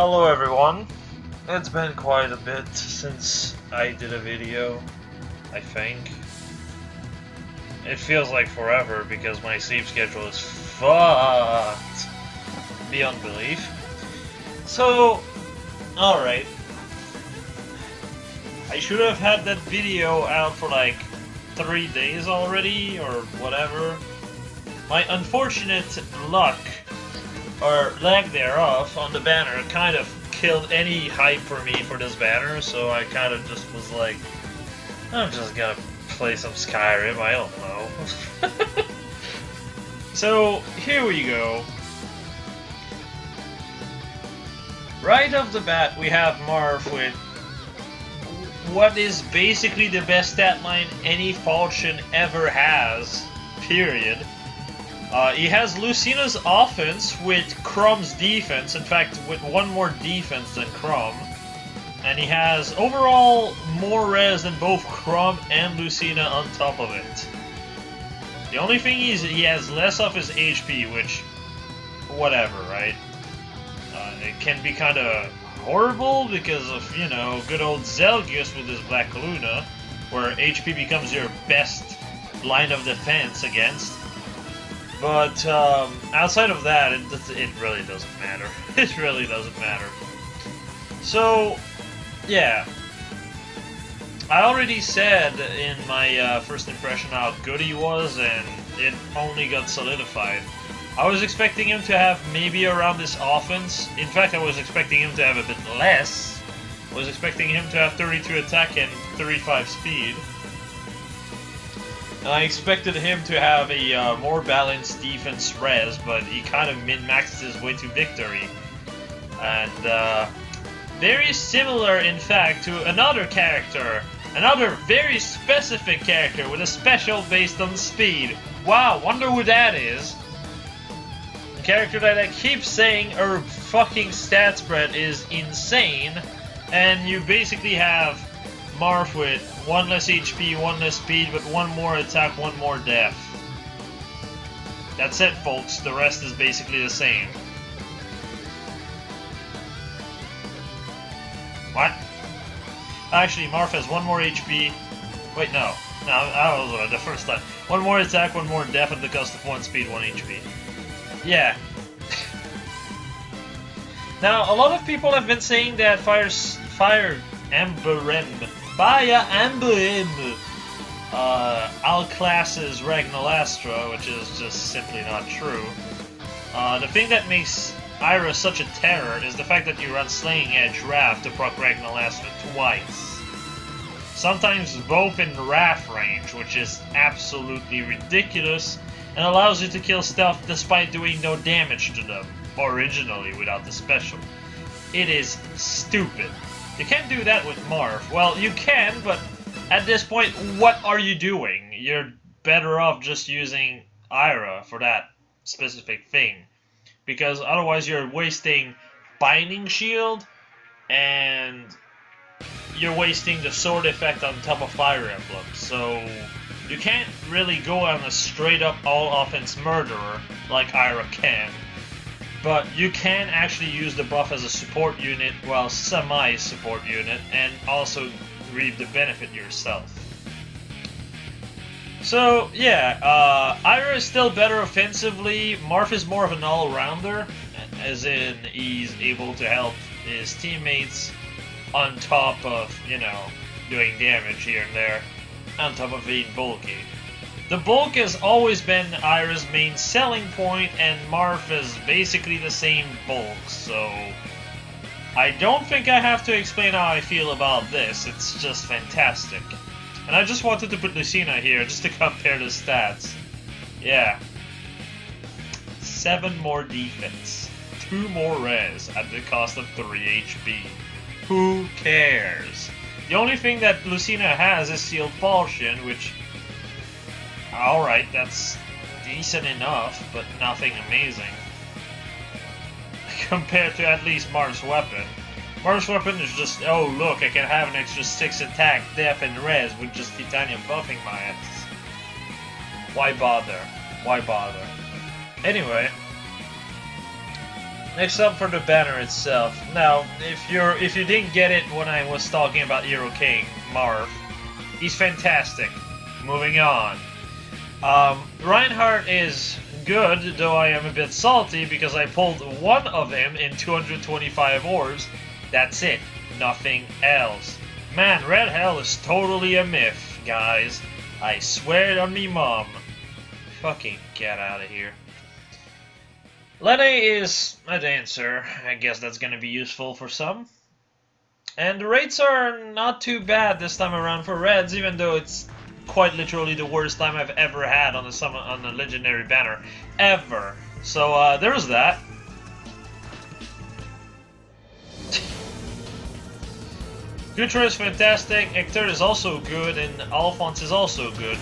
Hello everyone. It's been quite a bit since I did a video, I think. It feels like forever because my sleep schedule is fucked beyond belief. So, alright. I should have had that video out for like 3 days already or whatever. My unfortunate luck or lack thereof on the banner kind of killed any hype for me for this banner, so I kind of just was like, I'm just gonna play some Skyrim, I don't know. So, here we go. Right off the bat, we have Marth with what is basically the best stat line any Falchion ever has, period. He has Lucina's offense with Crumb's defense, in fact with one more defense than Crumb. And he has overall more res than both Crumb and Lucina on top of it. The only thing is he has less of his HP, which, whatever, right? It can be kind of horrible because of, you know, good old Zelgius with his Black Luna, where HP becomes your best line of defense against. But outside of that, it really doesn't matter. It really doesn't matter. So, yeah. I already said in my first impression how good he was, and it only got solidified. I was expecting him to have maybe around this offense. In fact, I was expecting him to have a bit less. I was expecting him to have 32 attack and 35 speed. And I expected him to have a more balanced defense res, but he kind of min-maxed his way to victory. And very similar, in fact, to another character. Another very specific character with a special based on speed. Wow, wonder who that is. A character that I keep saying her fucking stat spread is insane. And you basically have Marth with 1 less HP, 1 less speed, but 1 more attack, 1 more def. That's it, folks. The rest is basically the same. What? Actually, Marth has 1 more HP. Wait, no. No, that was the first time. 1 more attack, 1 more def at the cost of 1 speed, 1 HP. Yeah. Now, a lot of people have been saying that Fire Emblem outclasses Ragnalastra, which is just simply not true. The thing that makes Ira such a terror is the fact that you run Slaying Edge Wrath to proc Ragnalastra twice. Sometimes both in Wrath range, which is absolutely ridiculous, and allows you to kill stuff despite doing no damage to them, originally without the special. It is stupid. You can't do that with Marth. Well, you can, but at this point, what are you doing? You're better off just using Ira for that specific thing. Because otherwise you're wasting Binding Shield, and you're wasting the sword effect on top of Fire Emblem. So you can't really go on a straight up all-offense murderer like Ira can. But you can actually use the buff as a support unit, well, semi-support unit, and also reap the benefit yourself. So, yeah, Ira is still better offensively. Marth is more of an all-rounder, as in he's able to help his teammates on top of, you know, doing damage here and there, on top of being bulky. The bulk has always been Ira's main selling point, and Marth is basically the same bulk, so I don't think I have to explain how I feel about this. It's just fantastic. And I just wanted to put Lucina here just to compare the stats. Yeah. 7 more defense, 2 more res at the cost of 3 HP. Who cares? The only thing that Lucina has is Sealed Falchion, which, alright, that's decent enough, but nothing amazing. Compared to at least Marth's weapon. Marth's weapon is just, oh look, I can have an extra 6 attack, def, and res with just Titanium buffing my ass. Why bother? Why bother? Anyway. Next up for the banner itself. Now, if you didn't get it when I was talking about Hero King, Marth, he's fantastic. Moving on. Reinhardt is good, though I am a bit salty because I pulled one of him in 225 orbs. That's it. Nothing else. Man, Red Hell is totally a myth, guys. I swear it on me mom. Fucking get out of here. Lene is a dancer. I guess that's gonna be useful for some. And the rates are not too bad this time around for Reds, even though it's quite literally the worst time I've ever had on a legendary banner. Ever. So, there's that. Gutra is fantastic, Hector is also good, and Alphonse is also good.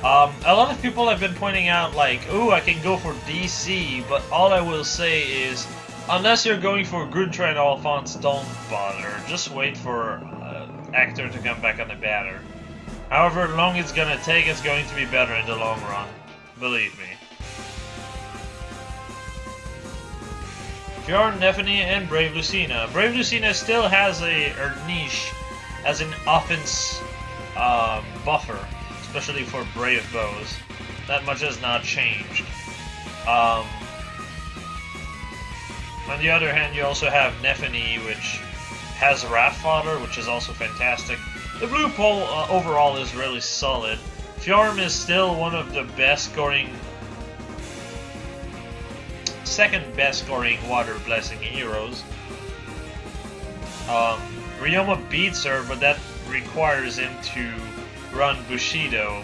A lot of people have been pointing out, like, ooh, I can go for DC, but all I will say is, unless you're going for Gutra and Alphonse, don't bother. Just wait for Hector to come back on the banner. However long it's gonna take, it's going to be better in the long run. Believe me. Fjord, Nefany, and Brave Lucina. Brave Lucina still has her niche as an offense buffer, especially for Brave bows. That much has not changed. On the other hand, you also have Nefany, which has Wrath Fodder, which is also fantastic. The blue pole overall is really solid. Fjorm is still one of the best scoring, second best scoring water blessing heroes. Ryoma beats her, but that requires him to run Bushido,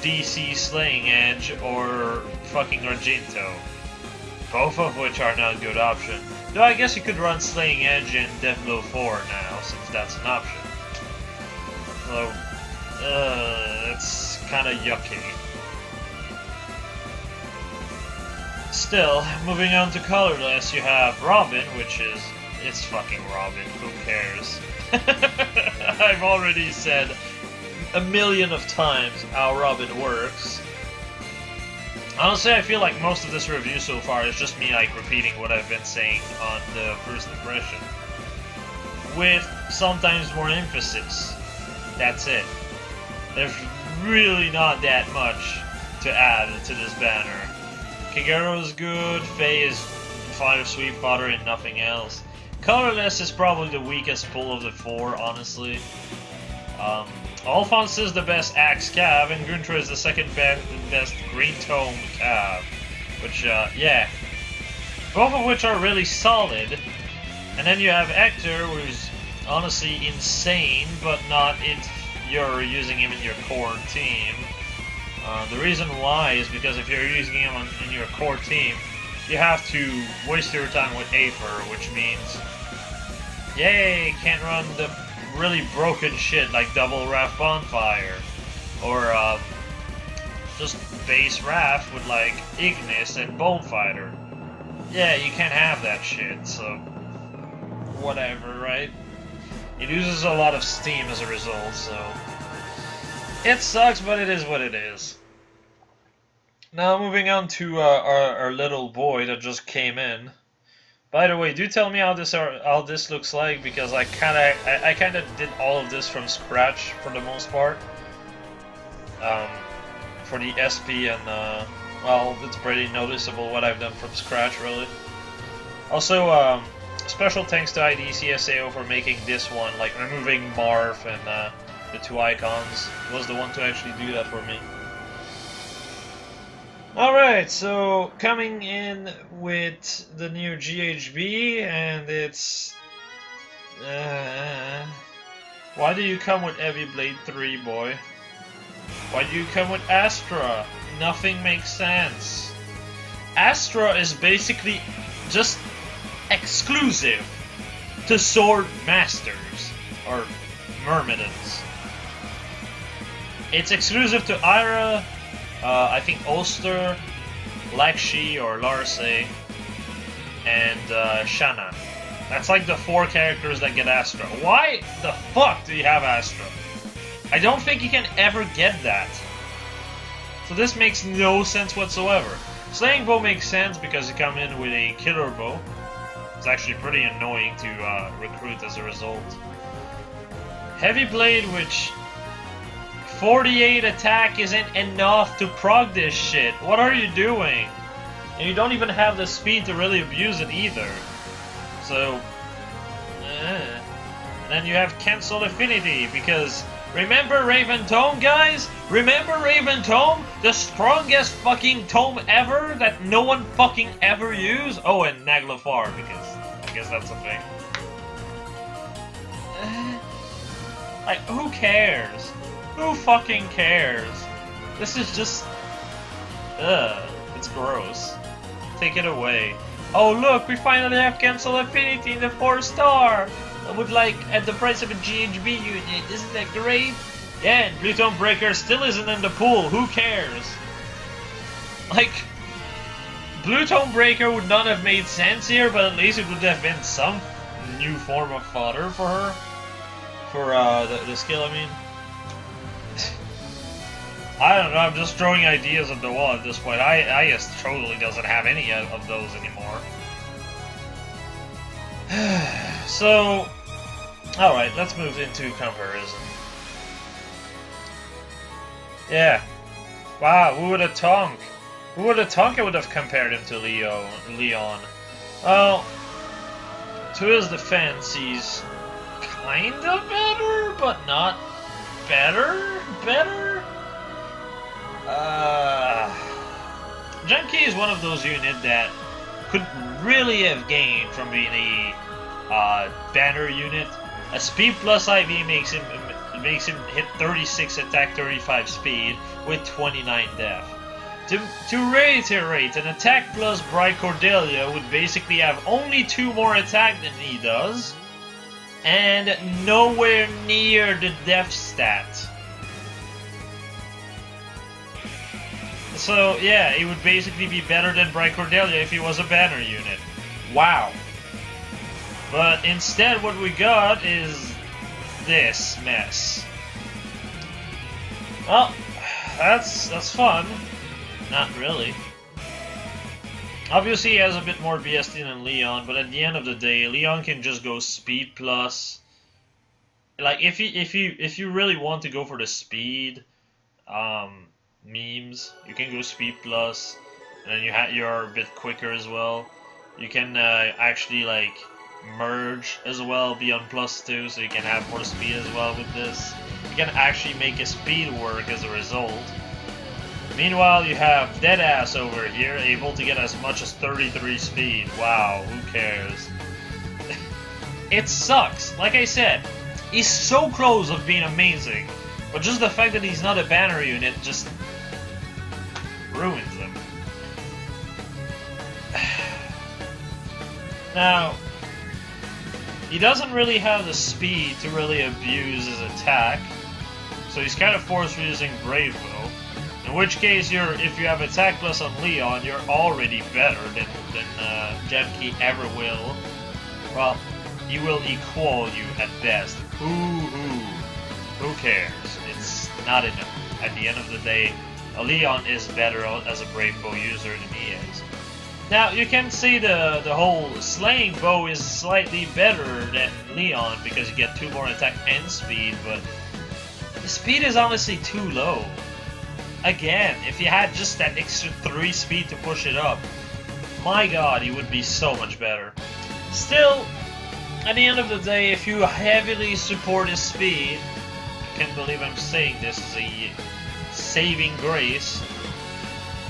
DC Slaying Edge, or fucking Argento. Both of which are not a good option. Though I guess you could run Slaying Edge in Deathblow 4 now, since that's an option. So, it's kinda yucky. Still, moving on to colorless, you have Robin, which is... it's fucking Robin, who cares? I've already said a million of times how Robin works. Honestly, I feel like most of this review so far is just me like repeating what I've been saying on the first impression, with sometimes more emphasis. That's it. There's really not that much to add to this banner. Kagero is good, Faye is fire sweep fodder and nothing else. Colorless is probably the weakest pull of the four, honestly. Alphonse is the best Axe Cav, and Guntra is the second best Green Tome Cav. Which, yeah. Both of which are really solid. And then you have Hector, who's honestly insane, but not if you're using him in your core team. The reason why is because if you're using him in your core team, you have to waste your time with Aether, which means, yay, can't run the really broken shit like double Wrath Bonfire, or just base Wrath with like Ignis and Bonefighter. Yeah, you can't have that shit, so whatever, right? It uses a lot of steam as a result, so it sucks, but it is what it is. Now moving on to our little boy that just came in. By the way, do tell me how this looks like, because I kinda did all of this from scratch for the most part. For the SP and well, it's pretty noticeable what I've done from scratch, really. Also, special thanks to IDCSAO for making this one, like removing Marth and the two icons. It was the one to actually do that for me. Alright, so coming in with the new GHB, and it's... why do you come with Heavy Blade 3, boy? Why do you come with Astra? Nothing makes sense. Astra is basically just exclusive to Sword Masters, or Myrmidons. It's exclusive to Ira, I think Ulster, Lakshmi or Larse, and Shanna. That's like the 4 characters that get Astra. Why the fuck do you have Astra? I don't think you can ever get that. So this makes no sense whatsoever. Slaying Bow makes sense because you come in with a killer bow. it's actually pretty annoying to recruit as a result. Heavy Blade, which 48 attack isn't enough to prog this shit. What are you doing? And you don't even have the speed to really abuse it either. So, and then you have Cancel Affinity, because remember Raven Tome, guys? Remember Raven Tome? The strongest fucking tome ever that no one fucking ever used? Oh, and Naglafar, because I guess that's a thing. Like, who cares? Who fucking cares? This is just... ugh, it's gross. Take it away. Oh look, we finally have Cancel Affinity in the 4-star! With like, at the price of a GHB unit, isn't that great? Yeah, and Blue Tome Breaker still isn't in the pool, who cares? Like, Blue Tome Breaker would not have made sense here, but at least it would have been some new form of fodder for her. For the skill, I mean. I don't know, I'm just throwing ideas at the wall at this point. IS totally doesn't have any of those anymore. So, alright, let's move into comparison. Yeah. Wow, who would have thunk? Who would have thunk I would have compared him to Leon? Well, to his defense, he's kinda better, but not better? Better? Jamke is one of those units that could really have gained from being a banner unit. A speed plus IV makes him hit 36 attack, 35 speed with 29 def. To reiterate, an attack plus Bright Cordelia would basically have only 2 more attack than he does, and nowhere near the def stat. So, yeah, it would basically be better than Bright Cordelia if he was a banner unit. Wow. But instead what we got is this mess. Well, that's fun. Not really. Obviously he has a bit more BST than Leon, but at the end of the day, Leon can just go speed plus. Like, if you really want to go for the speed, memes, you can go speed plus, and then you're a bit quicker as well. You can actually like merge as well, be on +2, so you can have more speed as well with this. You can actually make a speed work as a result. Meanwhile, you have Deadass over here, able to get as much as 33 speed. Wow, who cares? It sucks. Like I said, he's so close of being amazing, but just the fact that he's not a banner unit just ruins him. Now, he doesn't really have the speed to really abuse his attack, so he's kind of forced using Brave Bow. In which case, if you have attack plus on Leon, you're already better than Jamke ever will. Well, he will equal you at best. Who cares? It's not enough. At the end of the day, Leon is better as a Brave Bow user than he is. Now, you can say the whole slaying bow is slightly better than Leon because you get 2 more attack and speed, but the speed is honestly too low. Again, if you had just that extra 3 speed to push it up, my god, he would be so much better. Still, at the end of the day, if you heavily support his speed, I can't believe I'm saying this as a saving grace,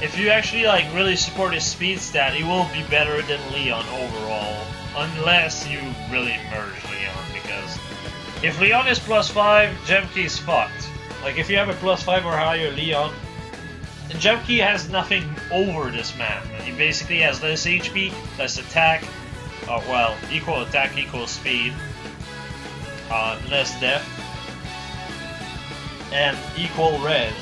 if you actually like really support his speed stat, he will be better than Leon overall, unless you really merge Leon, because if Leon is +5, Jamke is fucked. Like, if you have a +5 or higher Leon, Jamke has nothing over this man. He basically has less HP, less attack, well, equal attack, equal speed, less def, and equal res.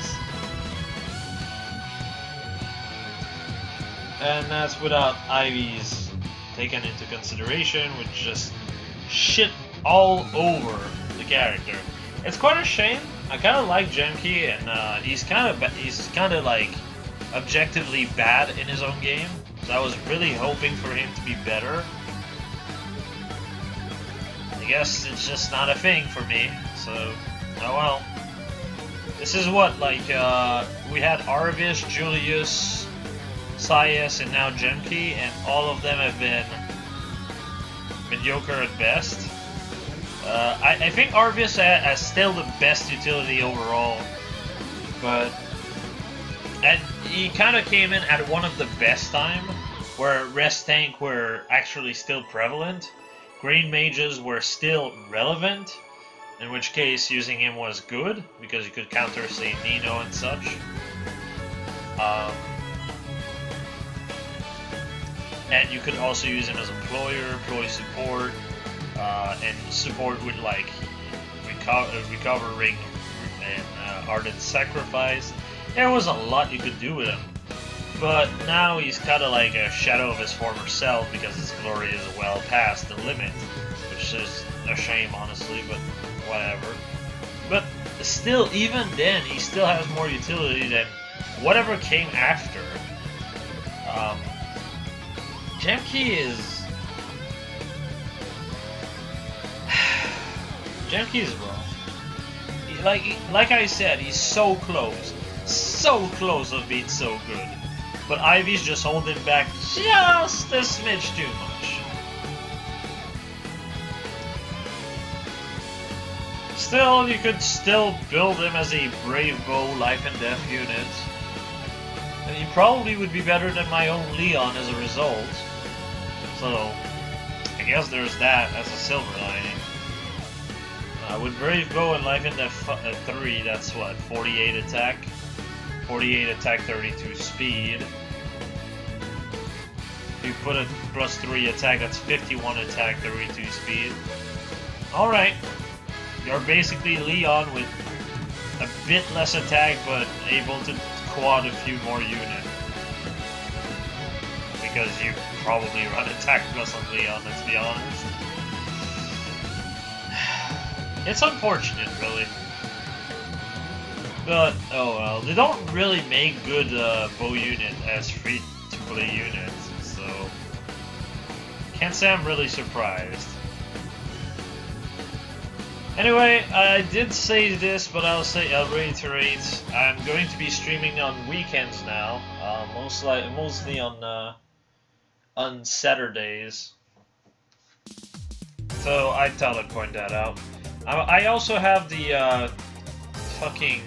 And that's without IVs taken into consideration, which just shit all over the character. It's quite a shame. I kind of like Jamke, and he's kind of like objectively bad in his own game. So I was really hoping for him to be better. I guess it's just not a thing for me, so, oh well. This is what, like, we had Arvis, Julius, Sias, and now Jamke, and all of them have been mediocre at best. I think Arvis has still the best utility overall, but and he kind of came in at one of the best time, where rest tank were actually still prevalent, green mages were still relevant, in which case using him was good, because you could counter, say, Nino and such. And you could also use him as employee support, and support with like recovering and ardent sacrifice. There was a lot you could do with him, but now he's kind of like a shadow of his former self because his glory is well past the limit, which is a shame, honestly, but whatever. But still, even then, he still has more utility than whatever came after. Jamke is... Jamke is rough. Like I said, he's so close of being so good. But Ivy's just holding back just a smidge too much. Still, you could still build him as a Brave Bow life and death unit. And he probably would be better than my own Leon as a result. So, I guess there's that as a silver lining. With Brave Bow and life and death 3, that's what, 48 attack? 48 attack, 32 speed. If you put a plus 3 attack, that's 51 attack, 32 speed. Alright. You're basically Leon with a bit less attack, but able to quad a few more units. Because you probably run attack plus on Leon, let's be honest. It's unfortunate, really. But, oh well. They don't really make good bow unit as free-to-play units, so... Can't say I'm really surprised. Anyway, I did say this, but I'll reiterate. I'm going to be streaming on weekends now, mostly on Saturdays. So I thought I'd point that out. I also have the fucking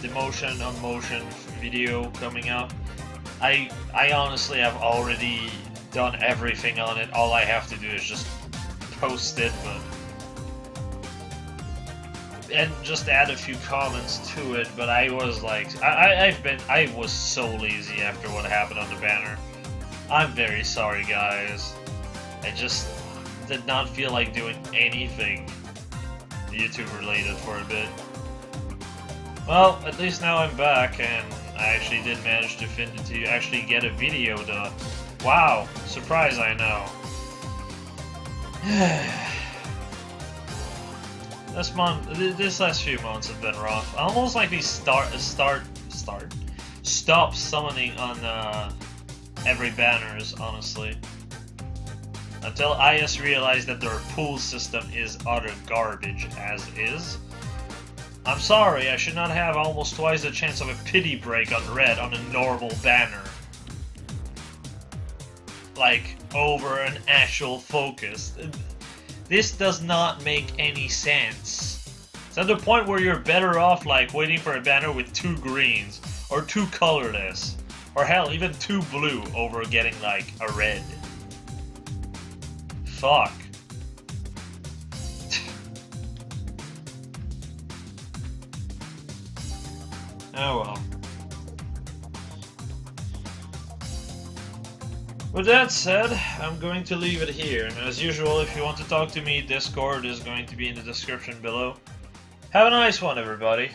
the motion on motion video coming out. I honestly have already done everything on it. All I have to do is just post it, and just add a few comments to it. But I was like, I was so lazy after what happened on the banner. I'm very sorry, guys. I just did not feel like doing anything YouTube related for a bit. Well, at least now I'm back, and I actually did manage to actually get a video done. Wow, surprise, I know. This last few months have been rough. Almost like we stop summoning on every banners, honestly. Until IS realized that their pool system is utter garbage as is. I'm sorry, I should not have almost twice the chance of a pity break on red on a normal banner. Like, over an actual focus. This does not make any sense. It's at the point where you're better off, like, waiting for a banner with 2 greens, or 2 colorless, or hell, even 2 blue over getting, like, a red. Fuck. Oh well. With that said, I'm going to leave it here, and as usual, if you want to talk to me, Discord is going to be in the description below. Have a nice one, everybody.